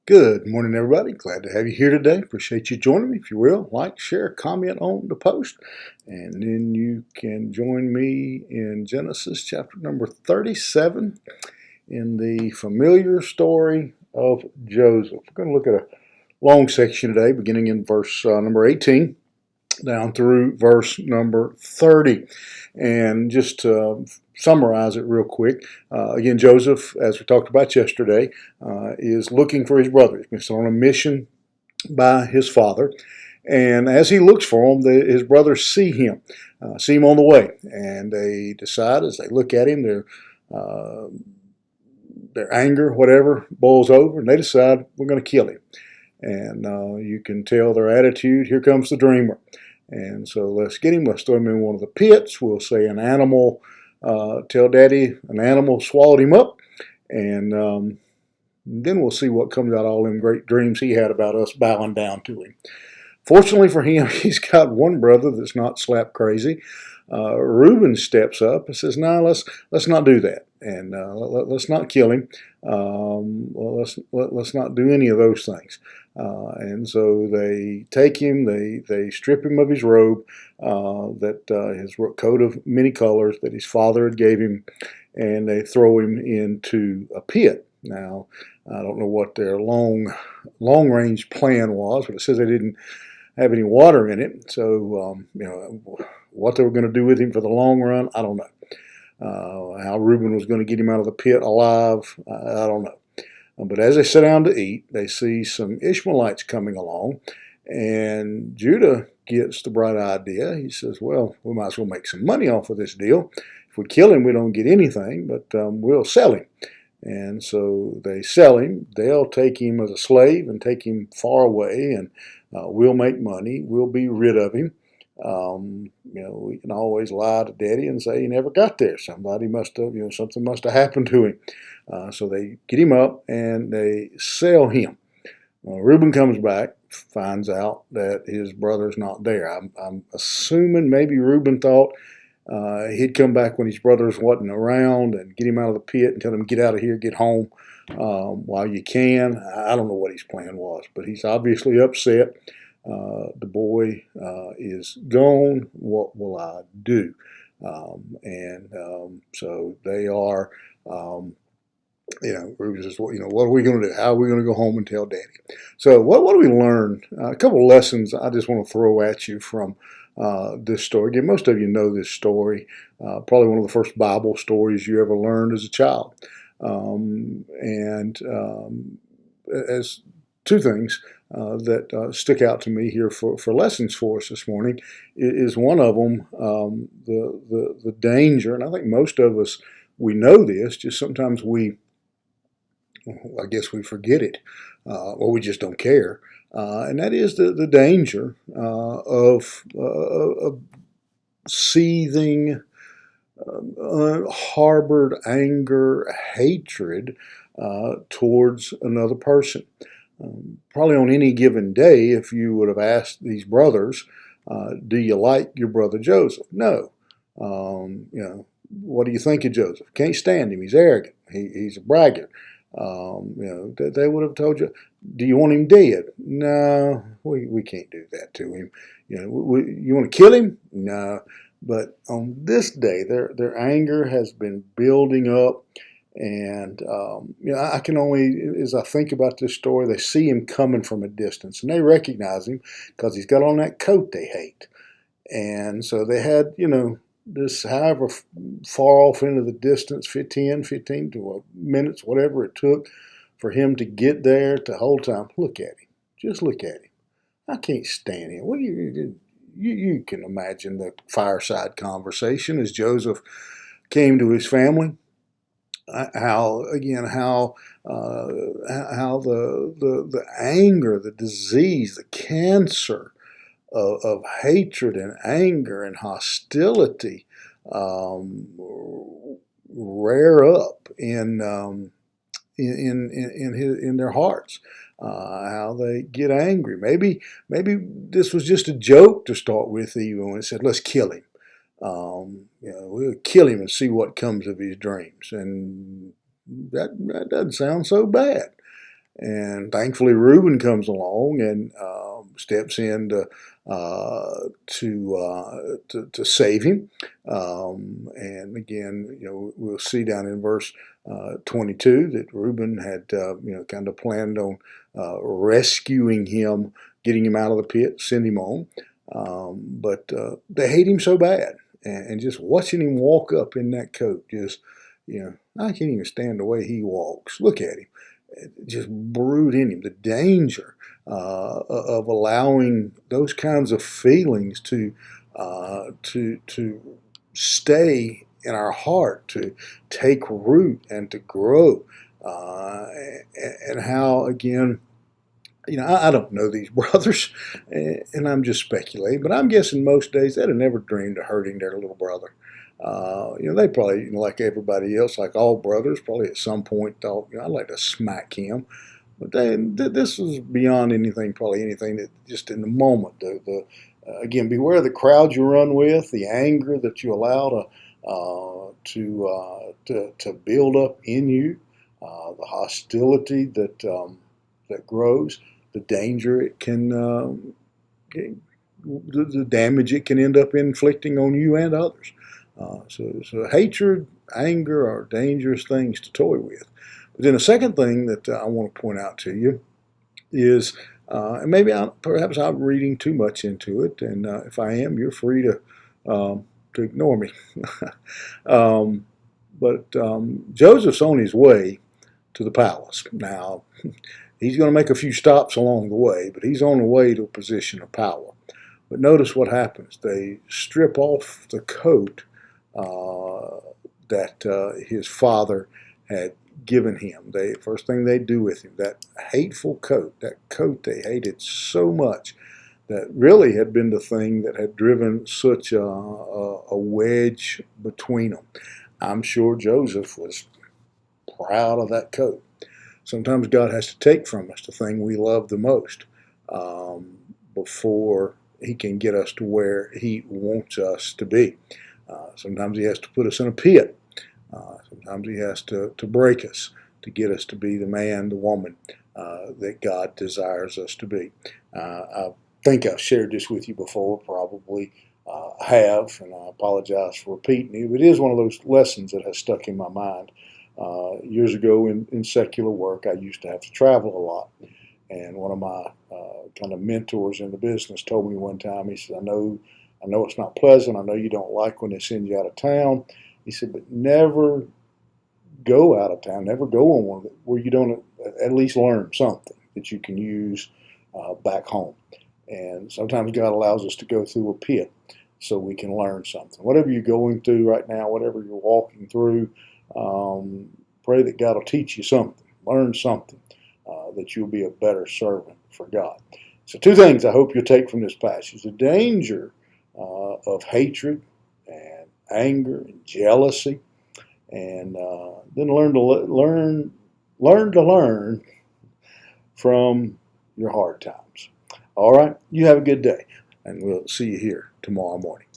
Good morning, everybody. Glad to have you here today. Appreciate you joining me. If you will, like, share, comment on the post, and then you can join me in Genesis chapter number 37 in the familiar story of Joseph. We're going to look at a long section today, beginning in verse number 18 down through verse number 30. And just to summarize it real quick, again, Joseph, as we talked about yesterday, is looking for his brother. He's been sent on a mission by his father. And as he looks for him, his brothers see him on the way. And they decide, as they look at him, their anger, whatever, boils over, and they decide, we're going to kill him. And you can tell their attitude. Here comes the dreamer. And so let's get him. Let's throw him in one of the pits. We'll say an animal, tell Daddy an animal swallowed him up. And then we'll see what comes out of all them great dreams he had about us bowing down to him. Fortunately for him, he's got one brother that's not slap crazy. Reuben steps up and says, "No, let's not do that, and let's not kill him. Let's not do any of those things." And so they take him, they strip him of his robe, his coat of many colors that his father had gave him, and they throw him into a pit. Now, I don't know what their long range plan was, but it says they didn't have any water in it. So, what they were going to do with him for the long run, I don't know. How Reuben was going to get him out of the pit alive, I don't know. But as they sit down to eat, they see some Ishmaelites coming along, and Judah gets the bright idea. He says, well, we might as well make some money off of this deal. If we kill him, we don't get anything, but we'll sell him. And so they sell him. They'll take him as a slave and take him far away, and we'll make money. We'll be rid of him. We can always lie to Daddy and say he never got there. Somebody must have, something must have happened to him. So they get him up and they sell him. Reuben comes back, finds out that his brother's not there. I'm assuming maybe Reuben thought he'd come back when his brothers wasn't around and get him out of the pit and tell him, get out of here, get home while you can. I don't know what his plan was, but he's obviously upset. The boy is gone. What will I do? So they are, Reuben says, what are we going to do? How are we going to go home and tell Daddy? So what do we learn? A couple of lessons I just want to throw at you from this story. Again, most of you know this story. Probably one of the first Bible stories you ever learned as a child. As two things that stick out to me here for lessons for us this morning is one of them the danger, and I think most of us, we know this, just sometimes I guess we forget it, or we just don't care, and that is the danger of seething, harbored anger, hatred towards another person. Probably on any given day, if you would have asked these brothers, do you like your brother Joseph? No. What do you think of Joseph? Can't stand him. He's arrogant. He's a braggart. They would have told you, do you want him dead? No, we can't do that to him. You want to kill him? No. But on this day, their anger has been building up. And, I can only, as I think about this story, they see him coming from a distance and they recognize him because he's got on that coat they hate. And so they had, this however far off into the distance, 15 to minutes, whatever it took for him to get there, to whole time, look at him. Just look at him. I can't stand him. What you can imagine the fireside conversation as Joseph came to his family. How the anger, the disease, the cancer of hatred and anger and hostility rear up in their hearts. How they get angry. Maybe this was just a joke to start with, even when it said, "Let's kill him." We'll kill him and see what comes of his dreams. And that doesn't sound so bad. And thankfully, Reuben comes along and steps in to save him. And again, we'll see down in verse 22 that Reuben had kind of planned on rescuing him, getting him out of the pit, send him on. But they hate him so bad, and just watching him walk up in that coat, I can't even stand the way he walks. Look at him, just brood in him the danger of allowing those kinds of feelings to stay in our heart, to take root and to grow, and how again. I don't know these brothers, and I'm just speculating, but I'm guessing most days they'd have never dreamed of hurting their little brother. They probably, like everybody else, like all brothers, probably at some point thought, I'd like to smack him. But this was beyond anything, probably anything that just in the moment. Again, beware the crowd you run with, the anger that you allow to build up in you, the hostility that grows, the danger it can, the damage it can end up inflicting on you and others. So hatred, anger are dangerous things to toy with. But then the second thing that I want to point out to you is, and maybe perhaps I'm reading too much into it, and if I am, you're free to ignore me. But Joseph's on his way to the palace. Now, he's going to make a few stops along the way, but he's on the way to a position of power. But notice what happens. They strip off the coat that his father had given him. First thing they do with him, that hateful coat, that coat they hated so much, that really had been the thing that had driven such a wedge between them. I'm sure Joseph was proud of that coat. Sometimes God has to take from us the thing we love the most before he can get us to where he wants us to be. Sometimes he has to put us in a pit. Sometimes he has to break us to get us to be the man, the woman that God desires us to be. I think I've shared this with you before, probably have, and I apologize for repeating it. But it is one of those lessons that has stuck in my mind. Years ago in secular work, I used to have to travel a lot. And one of my kind of mentors in the business told me one time, he said, I know it's not pleasant. I know you don't like when they send you out of town. He said, but never go out of town, never go on one where you don't at least learn something that you can use back home. And sometimes God allows us to go through a pit so we can learn something. Whatever you're going through right now, whatever you're walking through, pray that God will teach you something, learn something, that you'll be a better servant for God. So two things I hope you'll take from this passage: the danger of hatred and anger and jealousy, and then learn to learn from your hard times. All right, you have a good day, and we'll see you here tomorrow morning.